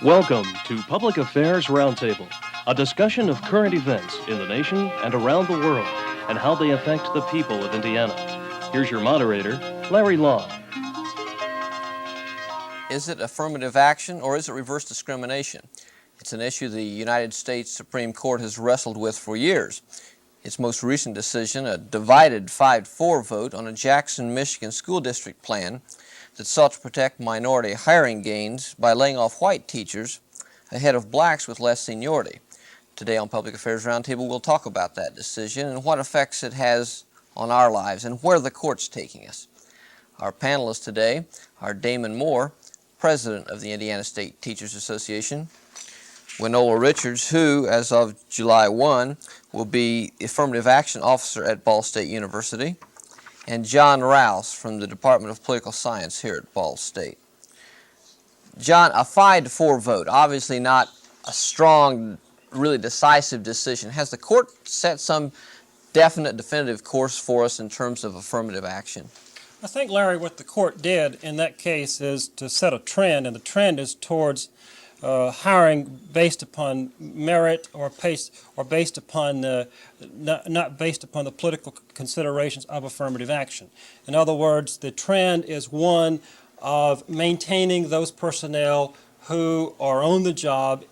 Welcome to Public Affairs Roundtable, a discussion of current events in the nation and around the world and how they affect the people of Indiana. Here's your moderator, Larry Lough. Is it affirmative action or is it reverse discrimination? It's an issue the United States Supreme Court has wrestled with for years. Its most recent decision, a divided 5-4 vote on a Jackson, Michigan school district plan that sought to protect minority hiring gains by laying off white teachers ahead of blacks with less seniority. Today on Public Affairs Roundtable, we'll talk about that decision and what effects it has on our lives and where the court's taking us. Our panelists today are Damon Moore, President of the Indiana State Teachers Association, Winola Richards, who, as of July 1, will be Affirmative Action Officer at Ball State University, and John Rouse from the Department of Political Science here at Ball State. John, a 5-4 vote, obviously not a strong, really decisive decision. Has the court set some definite, definitive course for us in terms of affirmative action? I think, Larry, what the court did in that case is to set a trend, and the trend is towards hiring based upon merit or based upon not based upon the political considerations of affirmative action. In other words, the trend is one of maintaining those personnel who are on the job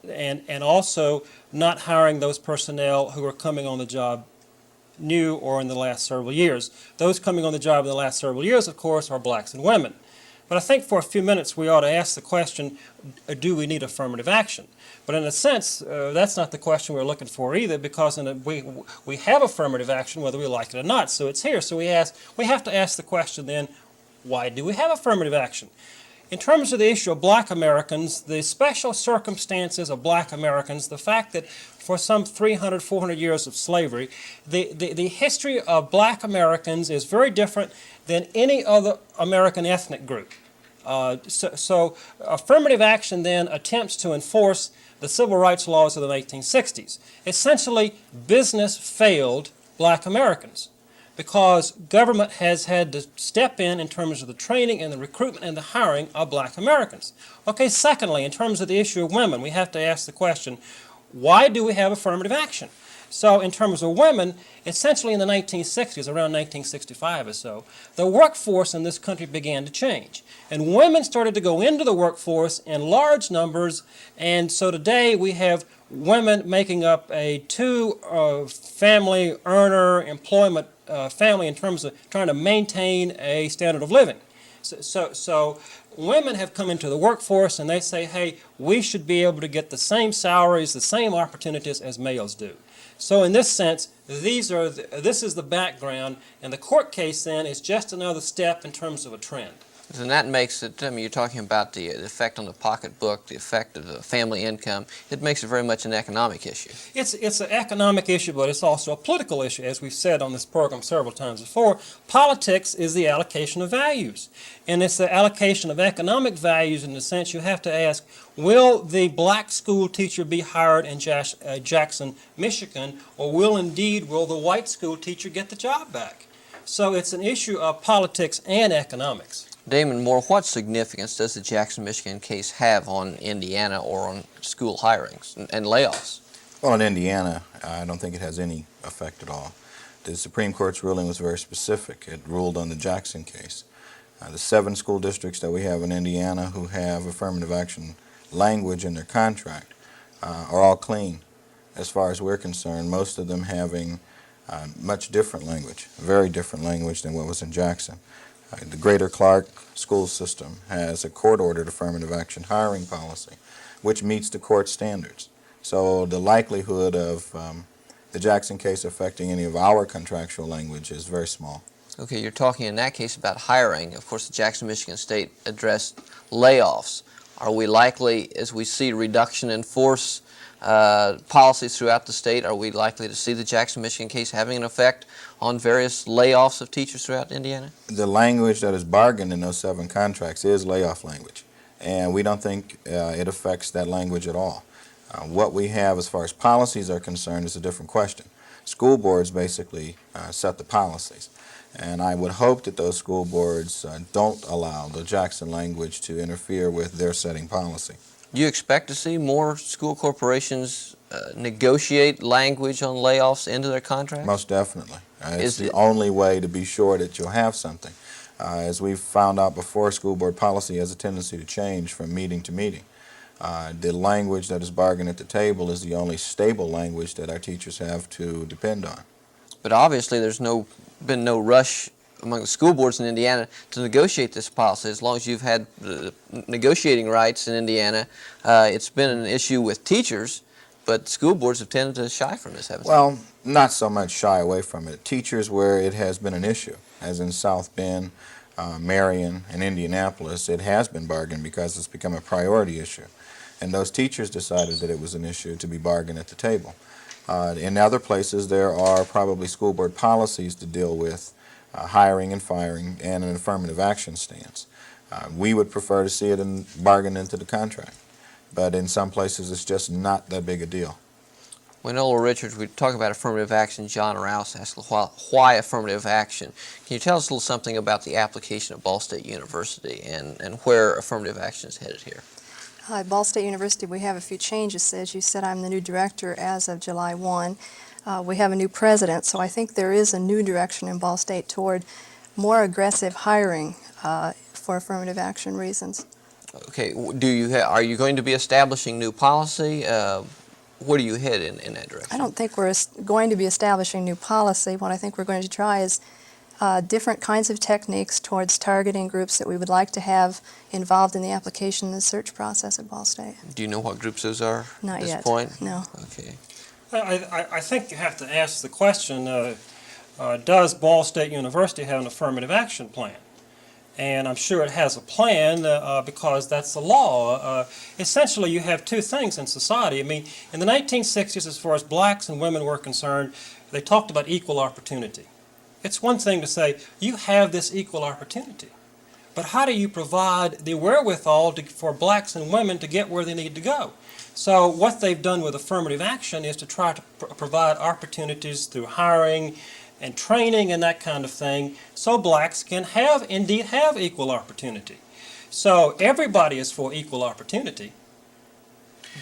and also not hiring those personnel who are coming on the job new or in the last several years. Those coming on the job in the last several years, of course, are blacks and women. But I think for a few minutes we ought to ask the question, do we need affirmative action? But in a sense, that's not the question we're looking for either, because we have affirmative action whether we like it or not, so it's here. So we have to ask the question then, why do we have affirmative action? In terms of the issue of black Americans, the special circumstances of black Americans, the fact that for some 300, 400 years of slavery, the history of black Americans is very different than any other American ethnic group. So affirmative action then attempts to enforce the civil rights laws of the 1960s. Essentially, business failed black Americans because government has had to step in terms of the training and the recruitment and the hiring of black Americans. Okay, secondly, in terms of the issue of women, we have to ask the question, why do we have affirmative action? So in terms of women, essentially in the 1960s, around 1965 or so, the workforce in this country began to change. And women started to go into the workforce in large numbers, and so today we have women making up a two-family earner employment family in terms of trying to maintain a standard of living. So women have come into the workforce and they say, hey, we should be able to get the same salaries, the same opportunities as males do. So in this sense, this is the background, and the court case then is just another step in terms of a trend. And that makes it, I mean, you're talking about the effect on the pocketbook, the effect of the family income. It makes it very much an economic issue. It's an economic issue, but it's also a political issue. As we've said on this program several times before, politics is the allocation of values. And it's the allocation of economic values in the sense you have to ask, will the black school teacher be hired in Jackson, Michigan, or will the white school teacher get the job back? So it's an issue of politics and economics. Damon Moore, what significance does the Jackson, Michigan case have on Indiana or on school hirings and layoffs? Well, in Indiana, I don't think it has any effect at all. The Supreme Court's ruling was very specific. It ruled on the Jackson case. The 7 school districts that we have in Indiana who have affirmative action language in their contract are all clean as far as we're concerned, most of them having much different language, very different language than what was in Jackson. The Greater Clark school system has a court-ordered affirmative action hiring policy, which meets the court standards. So the likelihood of the Jackson case affecting any of our contractual language is very small. Okay, you're talking in that case about hiring. Of course, the Jackson, Michigan State addressed layoffs. Are we likely, as we see reduction in force policies throughout the state, are we likely to see the Jackson, Michigan case having an effect on various layoffs of teachers throughout Indiana? The language that is bargained in those 7 contracts is layoff language, and we don't think it affects that language at all. What we have as far as policies are concerned is a different question. School boards basically set the policies. And I would hope that those school boards don't allow the Jackson language to interfere with their setting policy. Do you expect to see more school corporations negotiate language on layoffs into their contracts? Most definitely. It's the only way to be sure that you'll have something. As we've found out before, school board policy has a tendency to change from meeting to meeting. The language that is bargained at the table is the only stable language that our teachers have to depend on. But obviously there's been no rush among the school boards in Indiana to negotiate this policy. As long as you've had negotiating rights in Indiana, it's been an issue with teachers, but school boards have tended to shy from this, haven't they? Well, not so much shy away from it. Teachers where it has been an issue, as in South Bend, Marion, and Indianapolis, it has been bargained because it's become a priority issue. And those teachers decided that it was an issue to be bargained at the table. In other places, there are probably school board policies to deal with hiring and firing and an affirmative action stance. We would prefer to see it bargained into the contract, but in some places it's just not that big a deal. When Ola Richards, we talk about affirmative action, John Rouse asked why affirmative action. Can you tell us a little something about the application at Ball State University and where affirmative action is headed here? At Ball State University, we have a few changes. As you said, I'm the new director as of July 1. We have a new president, so I think there is a new direction in Ball State toward more aggressive hiring for affirmative action reasons. Okay, are you going to be establishing new policy? Where do you head in that direction? I don't think we're going to be establishing new policy. What I think we're going to try is different kinds of techniques towards targeting groups that we would like to have involved in the application and the search process at Ball State. Do you know what groups those are Not at this yet. point? No. Okay. I think you have to ask the question, does Ball State University have an affirmative action plan? And I'm sure it has a plan because that's the law. Essentially, you have two things in society. I mean, in the 1960s, as far as blacks and women were concerned, they talked about equal opportunity. It's one thing to say, you have this equal opportunity, but how do you provide the wherewithal for blacks and women to get where they need to go? So what they've done with affirmative action is to try to provide opportunities through hiring and training and that kind of thing, so blacks can indeed have equal opportunity. So everybody is for equal opportunity,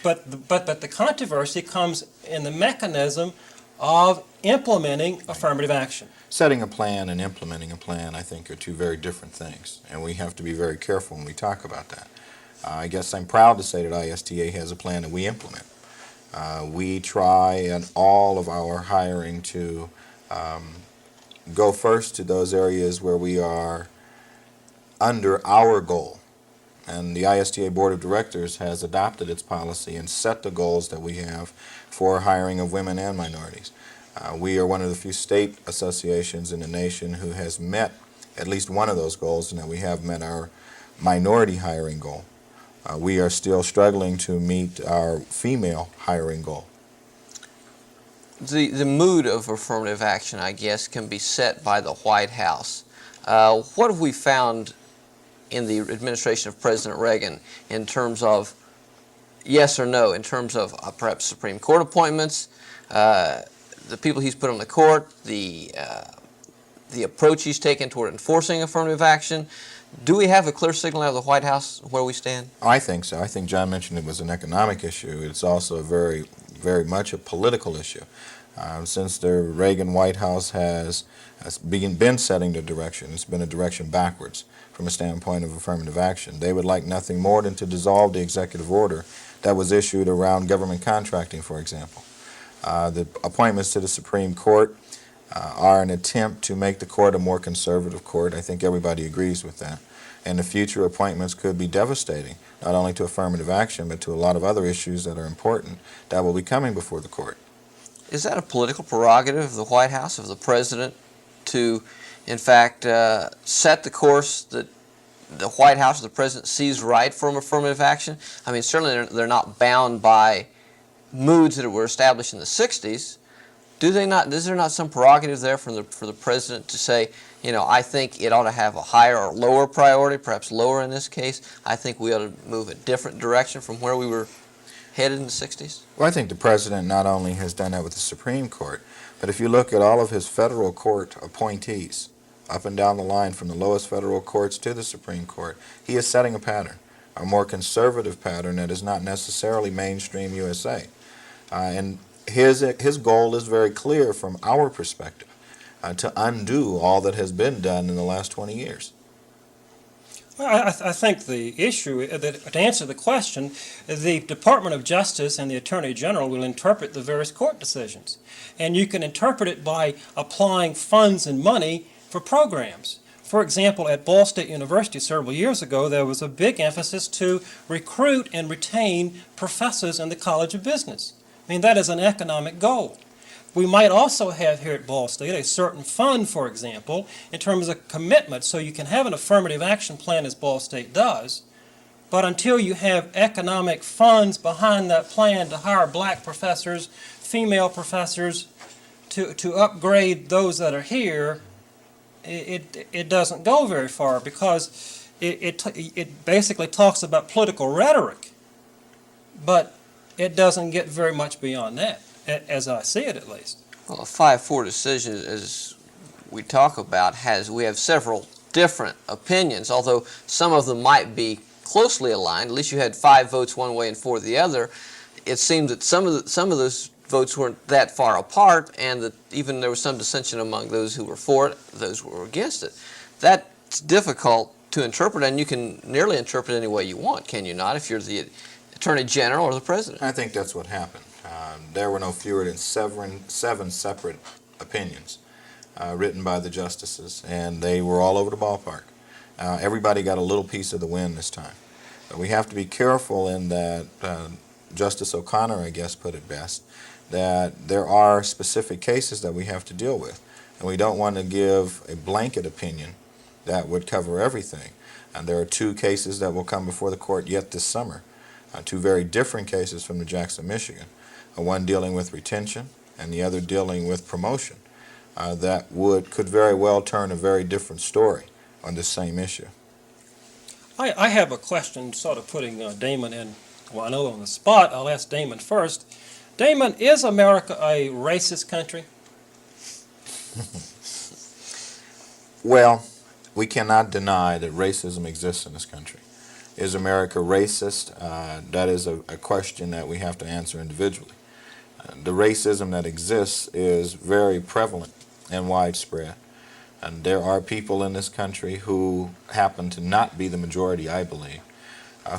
but the controversy comes in the mechanism of implementing affirmative action. Setting a plan and implementing a plan, I think, are two very different things, and we have to be very careful when we talk about that. I guess I'm proud to say that ISTA has a plan that we implement. We try in all of our hiring to go first to those areas where we are under our goal. And the ISTA Board of Directors has adopted its policy and set the goals that we have for hiring of women and minorities. We are one of the few state associations in the nation who has met at least one of those goals, and that we have met our minority hiring goal. We are still struggling to meet our female hiring goal. The mood of affirmative action, I guess, can be set by the White House. What have we found in the administration of President Reagan in terms of yes or no, in terms of perhaps Supreme Court appointments, the people he's put on the court, the approach he's taken toward enforcing affirmative action? Do we have a clear signal out of the White House where we stand? I think so. I think John mentioned it was an economic issue. It's also very much a political issue. Since the Reagan White House has been setting the direction, it's been a direction backwards from a standpoint of affirmative action. They would like nothing more than to dissolve the executive order that was issued around government contracting, for example. The appointments to the Supreme Court are an attempt to make the court a more conservative court. I think everybody agrees with that. And the future appointments could be devastating, not only to affirmative action, but to a lot of other issues that are important that will be coming before the court. Is that a political prerogative of the White House, of the President, to, in fact, set the course that the White House or the President sees right from affirmative action? I mean, certainly they're not bound by moods that were established in the 60s. Is there not some prerogative there for the President to say, you know, I think it ought to have a higher or lower priority, perhaps lower in this case? I think we ought to move a different direction from where we were headed in the 60s? Well, I think the President not only has done that with the Supreme Court, but if you look at all of his federal court appointees, up and down the line from the lowest federal courts to the Supreme Court, he is setting a pattern. a more conservative pattern that is not necessarily mainstream USA. And his goal is very clear from our perspective, to undo all that has been done in the last 20 years. Well, I think the issue, to answer the question, the Department of Justice and the Attorney General will interpret the various court decisions. And you can interpret it by applying funds and money for programs. For example, at Ball State University several years ago, there was a big emphasis to recruit and retain professors in the College of Business. I mean, that is an economic goal. We might also have here at Ball State a certain fund, for example, in terms of commitment, so you can have an affirmative action plan as Ball State does, but until you have economic funds behind that plan to hire black professors, female professors, to upgrade those that are here, it doesn't go very far, because it basically talks about political rhetoric, but it doesn't get very much beyond that, as I see it at least. Well, a 5-4 decision, as we talk about, we have several different opinions, although some of them might be closely aligned. At least you had 5 votes one way and 4 the other. It seems that some of those votes weren't that far apart, and that even there was some dissension among those who were for it, those who were against it. That's difficult to interpret, and you can nearly interpret any way you want, can you not, if you're the Attorney General or the President? I think that's what happened. There were no fewer than 7 separate opinions written by the justices, and they were all over the ballpark. Everybody got a little piece of the win this time. But we have to be careful in that, Justice O'Connor, I guess, put it best, that there are specific cases that we have to deal with, and we don't want to give a blanket opinion that would cover everything. And there are 2 cases that will come before the court yet this summer, 2 very different cases from the Jackson, Michigan, one dealing with retention and the other dealing with promotion, that could very well turn a very different story on the same issue. I have a question, sort of putting Damon in, well, I know on the spot. I'll ask Damon first. Damon, is America a racist country? Well, we cannot deny that racism exists in this country. Is America racist? That is a question that we have to answer individually. The racism that exists is very prevalent and widespread. And there are people in this country who happen to not be the majority, I believe,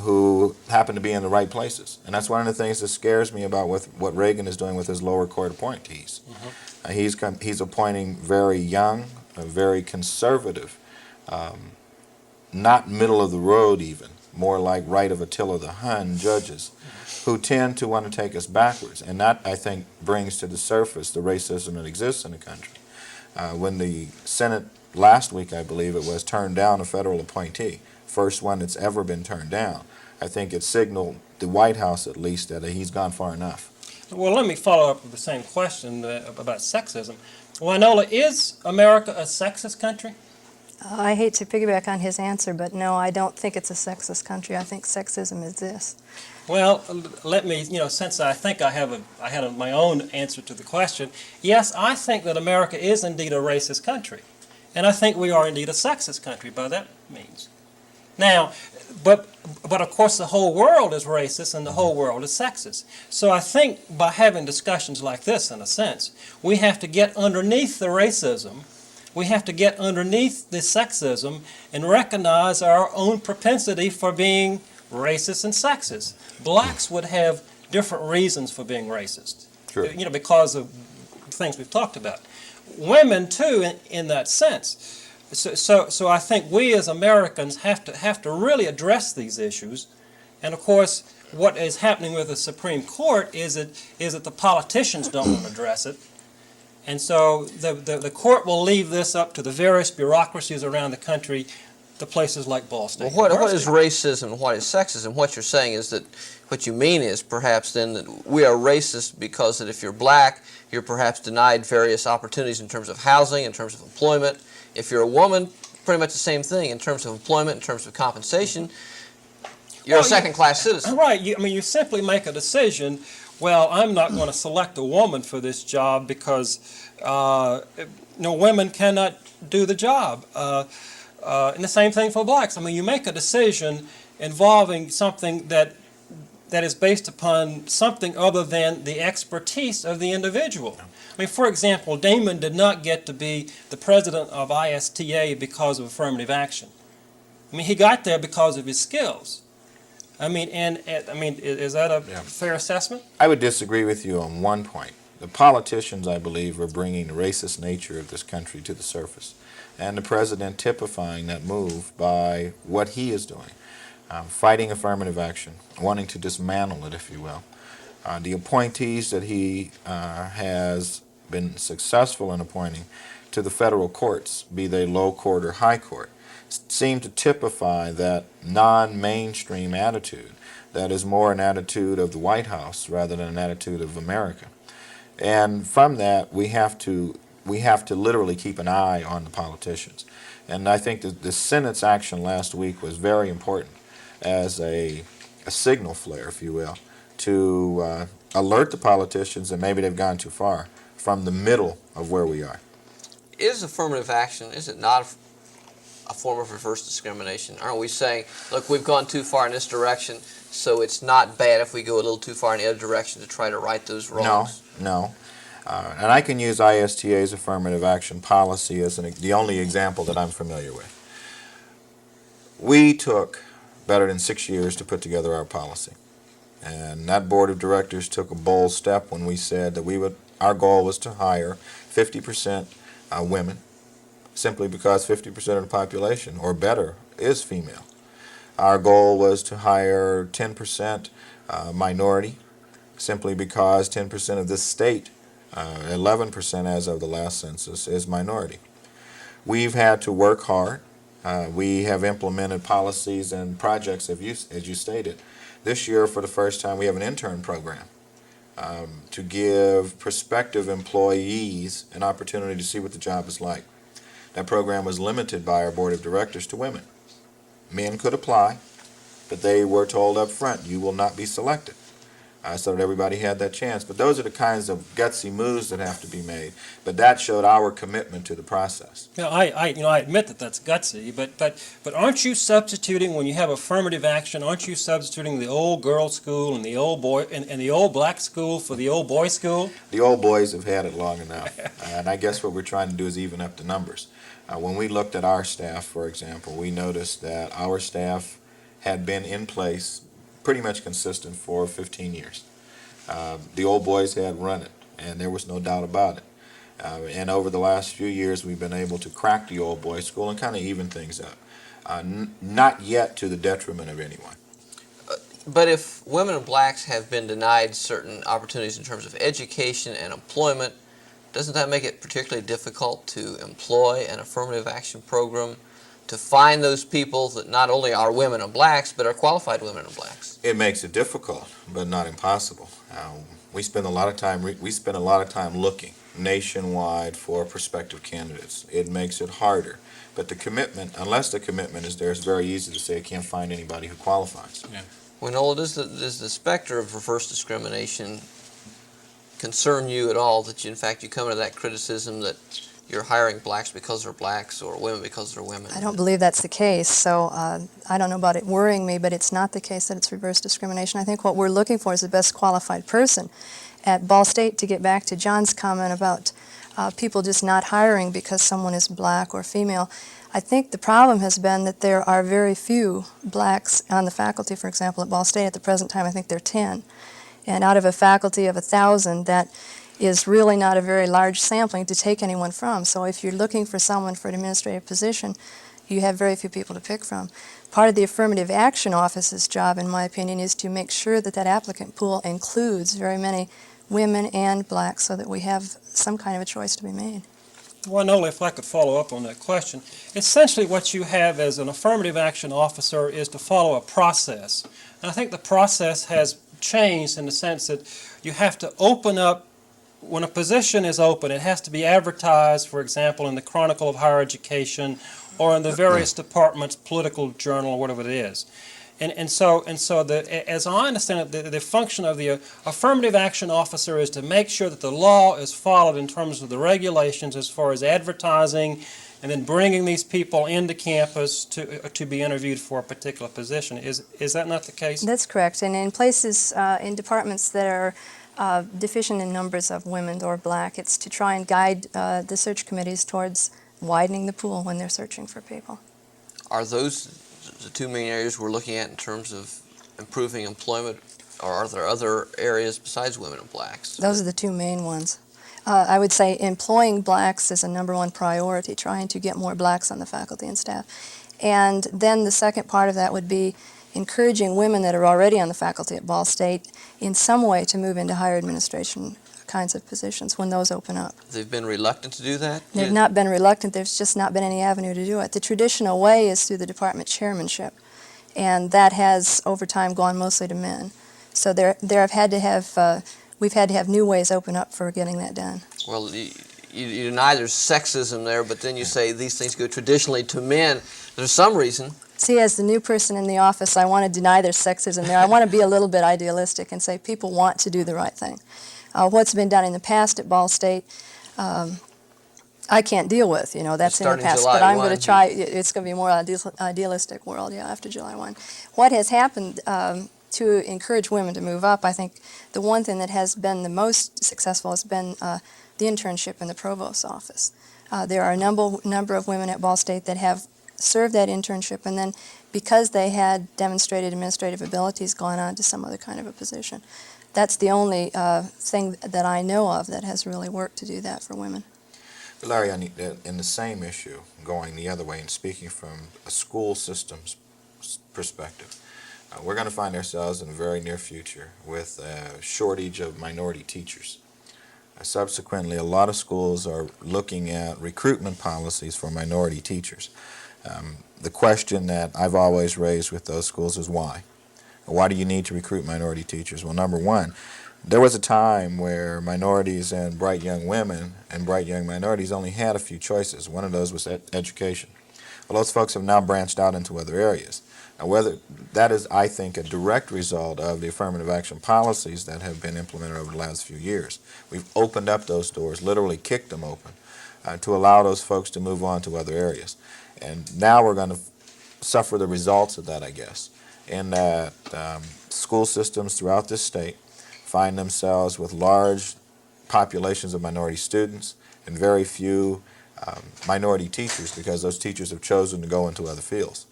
who happen to be in the right places. And that's one of the things that scares me about what Reagan is doing with his lower court appointees. He's appointing very young, very conservative, not middle of the road even, more like right of Attila the Hun judges, who tend to want to take us backwards. And that, I think, brings to the surface the racism that exists in the country. When the Senate last week, I believe it was, turned down a federal appointee, first one that's ever been turned down, I think it signaled the White House at least that he's gone far enough. Well, let me follow up with the same question about sexism. Wynola, is America a sexist country? I hate to piggyback on his answer, but no, I don't think it's a sexist country. I think sexism exists. Well, let me, since I think I had my own answer to the question, yes, I think that America is indeed a racist country. And I think we are indeed a sexist country by that means. Now, but of course the whole world is racist and the whole world is sexist. So I think by having discussions like this, in a sense, we have to get underneath the racism, we have to get underneath the sexism and recognize our own propensity for being racist and sexist. Blacks would have different reasons for being racist, Sure. Because of things we've talked about. Women too, in that sense. So I think we as Americans have to really address these issues. And of course, what is happening with the Supreme Court is that the politicians don't want to address it. And so the court will leave this up to the various bureaucracies around the country, the places like Ball State Well, what University. is racism and what is sexism? What you're saying is that, what you mean is perhaps then that we are racist because that if you're black, you're perhaps denied various opportunities in terms of housing, in terms of employment. If you're a woman, pretty much the same thing in terms of employment, in terms of compensation. You're a second-class citizen. Right. You simply make a decision, well, I'm not going to select a woman for this job because women cannot do the job. And the same thing for blacks. You make a decision involving something that is based upon something other than the expertise of the individual. I mean, for example, Damon did not get to be the president of ISTA because of affirmative action. I mean, he got there because of his skills. I mean, is that a fair assessment? I would disagree with you on one point. The politicians, I believe, are bringing the racist nature of this country to the surface, and the president typifying that move by what he is doing, fighting affirmative action, wanting to dismantle it, if you will. The appointees that he has been successful in appointing to the federal courts, be they low court or high court, seem to typify that non-mainstream attitude that is more an attitude of the White House rather than an attitude of America. And from that, we have to literally keep an eye on the politicians. And I think that the Senate's action last week was very important as a signal flare, if you will, to alert the politicians that maybe they've gone too far from the middle of where we are. Is affirmative action, is it not a form of reverse discrimination? Aren't we saying, look, we've gone too far in this direction, so it's not bad if we go a little too far in the other direction to try to right those wrongs? No. And I can use ISTA's affirmative action policy as the only example that I'm familiar with. We took better than 6 years to put together our policy. And that board of directors took a bold step when we said that our goal was to hire 50% women, simply because 50% of the population, or better, is female. Our goal was to hire 10% minority, simply because 10% of this state, 11% as of the last census, is minority. We've had to work hard. We have implemented policies and projects, as you stated. This year, for the first time, we have an intern program to give prospective employees an opportunity to see what the job is like. That program was limited by our board of directors to women. Men could apply, but they were told up front, you will not be selected. So that everybody had that chance. But those are the kinds of gutsy moves that have to be made. But that showed our commitment to the process. You know, I admit that that's gutsy, but aren't you substituting, when you have affirmative action, aren't you substituting the old girls' school and the old boy and the old black school for the old boys' school? The old boys have had it long enough. And I guess what we're trying to do is even up the numbers. When we looked at our staff, for example, we noticed that our staff had been in place pretty much consistent for 15 years. The old boys had run it, and there was no doubt about it. And over the last few years, we've been able to crack the old boys school and kind of even things up. Not yet to the detriment of anyone. But if women and blacks have been denied certain opportunities in terms of education and employment, doesn't that make it particularly difficult to employ an affirmative action program to find those people that not only are women and blacks, but are qualified women and blacks? It makes it difficult, but not impossible. We spend a lot of time looking nationwide for prospective candidates. It makes it harder. But the commitment, unless the commitment is there, it's very easy to say I can't find anybody who qualifies. Yeah. Well, Nola, does the specter of reverse discrimination concern you at all, that you, in fact, you come into that criticism that you're hiring blacks because they're blacks or women because they're women? I don't believe that's the case, so I don't know about it worrying me, but it's not the case that it's reverse discrimination. I think what we're looking for is the best qualified person. At Ball State, to get back to John's comment about people just not hiring because someone is black or female, I think the problem has been that there are very few blacks on the faculty, for example, at Ball State. At the present time, I think there are 10. And out of a faculty of 1,000, that is really not a very large sampling to take anyone from. So if you're looking for someone for an administrative position, you have very few people to pick from. Part of the Affirmative Action Office's job, in my opinion, is to make sure that that applicant pool includes very many women and blacks so that we have some kind of a choice to be made. Well, Nola, if I could follow up on that question, essentially what you have as an affirmative action officer is to follow a process. And I think the process has changed in the sense that you have to open up. When a position is open, it has to be advertised, for example, in the Chronicle of Higher Education or in the various departments' political journal or whatever it is. And so as I understand it, the function of the affirmative action officer is to make sure that the law is followed in terms of the regulations as far as advertising and then bringing these people into campus to be interviewed for a particular position. Is that not the case? That's correct. And in places, in departments that are deficient in numbers of women or black, it's to try and guide the search committees towards widening the pool when they're searching for people. Are those the two main areas we're looking at in terms of improving employment, or are there other areas besides women and blacks? Those are the two main ones. I would say employing blacks is a #1 priority, trying to get more blacks on the faculty and staff. And then the second part of that would be encouraging women that are already on the faculty at Ball State in some way to move into higher administration kinds of positions when those open up. They've been reluctant to do that? They've not been reluctant, there's just not been any avenue to do it. The traditional way is through the department chairmanship, and that has over time gone mostly to men. So we've had to have new ways open up for getting that done. Well, you deny there's sexism there, but then you say these things go traditionally to men. There's some reason. See, as the new person in the office, I want to deny there's sexism there. I want to be a little bit idealistic and say people want to do the right thing. What's been done in the past at Ball State, I can't deal with, that's in the past. But I'm going to try, it's going to be a more idealistic world, after July 1. What has happened to encourage women to move up, I think the one thing that has been the most successful has been the internship in the provost's office. There are a number of women at Ball State that have served that internship, and then because they had demonstrated administrative abilities, gone on to some other kind of a position. That's the only thing that I know of that has really worked to do that for women. Larry, in the same issue, going the other way and speaking from a school system's perspective, we're going to find ourselves in the very near future with a shortage of minority teachers. Subsequently, a lot of schools are looking at recruitment policies for minority teachers. The question that I've always raised with those schools is why? Why do you need to recruit minority teachers? Well, number one, there was a time where minorities and bright young women and bright young minorities only had a few choices. One of those was education. Well, those folks have now branched out into other areas. Now, whether that is, I think, a direct result of the affirmative action policies that have been implemented over the last few years. We've opened up those doors, literally kicked them open, to allow those folks to move on to other areas. And now we're going to suffer the results of that, I guess, in that school systems throughout this state find themselves with large populations of minority students and very few minority teachers because those teachers have chosen to go into other fields.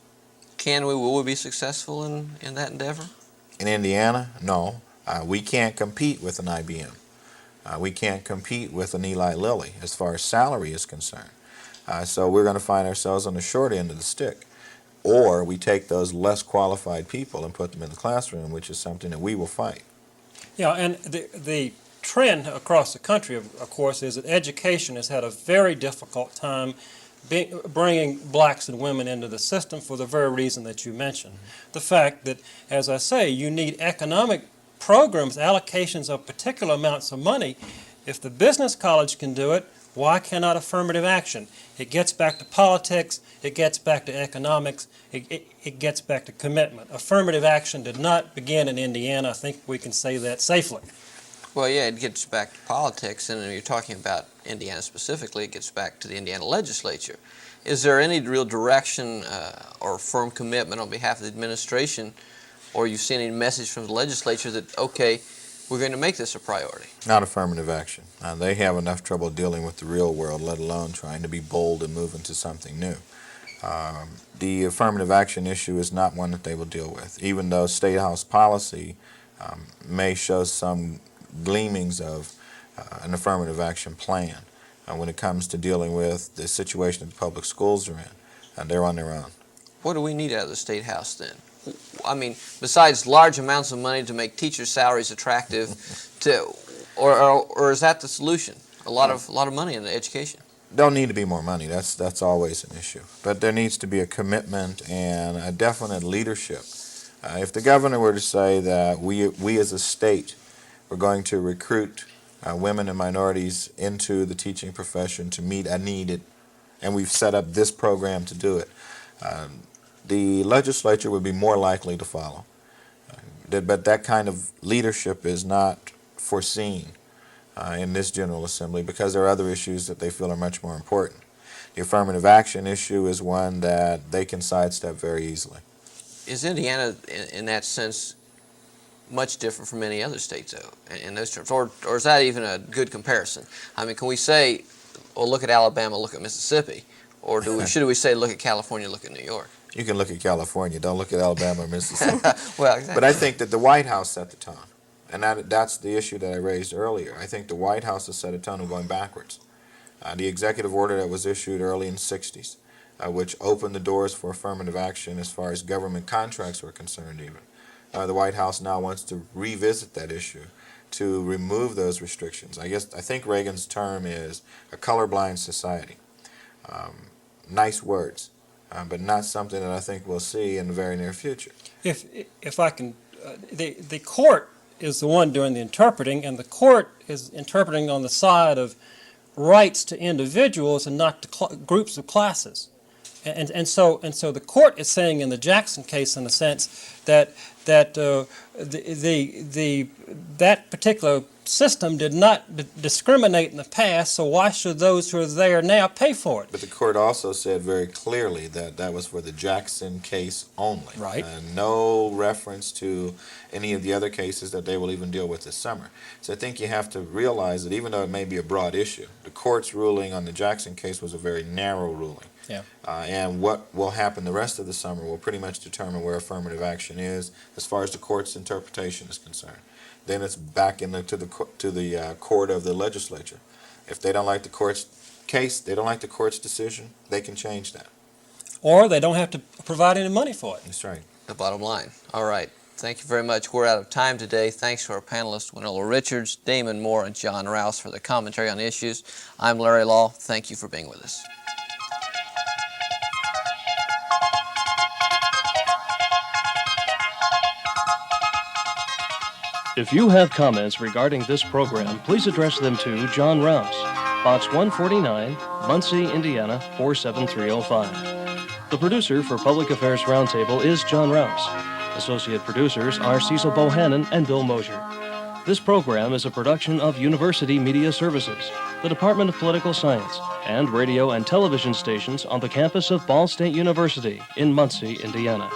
Will we be successful in that endeavor? In Indiana, no. We can't compete with an IBM. We can't compete with an Eli Lilly as far as salary is concerned. So we're going to find ourselves on the short end of the stick. Or we take those less qualified people and put them in the classroom, which is something that we will fight. Yeah, and the trend across the country, of course, is that education has had a very difficult time bringing blacks and women into the system for the very reason that you mentioned. The fact that, as I say, you need economic programs, allocations of particular amounts of money. If the business college can do it, why cannot affirmative action? It gets back to politics, it gets back to economics, it gets back to commitment. Affirmative action did not begin in Indiana. I think we can say that safely. Well, yeah, it gets back to politics, and you're talking about Indiana specifically, it gets back to the Indiana legislature. Is there any real direction or firm commitment on behalf of the administration, or you've seen any message from the legislature that, okay, we're going to make this a priority? Not affirmative action. They have enough trouble dealing with the real world, let alone trying to be bold and move into something new. The affirmative action issue is not one that they will deal with, even though State House policy may show some gleamings of an affirmative action plan when it comes to dealing with the situation that the public schools are in. They're on their own. What do we need out of the State House then? I mean, besides large amounts of money to make teacher salaries attractive, or is that the solution? A lot of money in education. Don't need to be more money. That's always an issue. But there needs to be a commitment and a definite leadership. If the governor were to say that we as a state we're going to recruit women and minorities into the teaching profession to meet a need, and we've set up this program to do it, the legislature would be more likely to follow. But that kind of leadership is not foreseen in this General Assembly because there are other issues that they feel are much more important. The affirmative action issue is one that they can sidestep very easily. Is Indiana, in that sense, much different from any other states, though, in those terms? Or is that even a good comparison? I mean, can we say, well, look at Alabama, look at Mississippi? Or should we say, look at California, look at New York? You can look at California, don't look at Alabama or Mississippi. Well, exactly. But I think that the White House set the tone. And that's the issue that I raised earlier. I think the White House has set a tone of going backwards. The executive order that was issued early in the 60s, which opened the doors for affirmative action as far as government contracts were concerned even. The White House now wants to revisit that issue to remove those restrictions. I think Reagan's term is a colorblind society. Nice words, but not something that I think we'll see in the very near future. If I can, the court is the one doing the interpreting, and the court is interpreting on the side of rights to individuals and not to groups of classes. And so the court is saying in the Jackson case, in a sense, that that particular system did not discriminate in the past, so why should those who are there now pay for it? But the court also said very clearly that that was for the Jackson case only. Right. No reference to any of the other cases that they will even deal with this summer. So I think you have to realize that even though it may be a broad issue, the court's ruling on the Jackson case was a very narrow ruling. Yeah. And what will happen the rest of the summer will pretty much determine where affirmative action is as far as the court's interpretation is concerned. Then it's back to the court of the legislature. If they don't like the court's case, they don't like the court's decision, they can change that. Or they don't have to provide any money for it. That's right. The bottom line. All right. Thank you very much. We're out of time today. Thanks to our panelists, Winona Richards, Damon Moore, and John Rouse for the commentary on the issues. I'm Larry Lough. Thank you for being with us. If you have comments regarding this program, please address them to John Rouse, Box 149, Muncie, Indiana 47305. The producer for Public Affairs Roundtable is John Rouse. Associate producers are Cecil Bohannon and Bill Mosier. This program is a production of University Media Services, the Department of Political Science, and radio and television stations on the campus of Ball State University in Muncie, Indiana.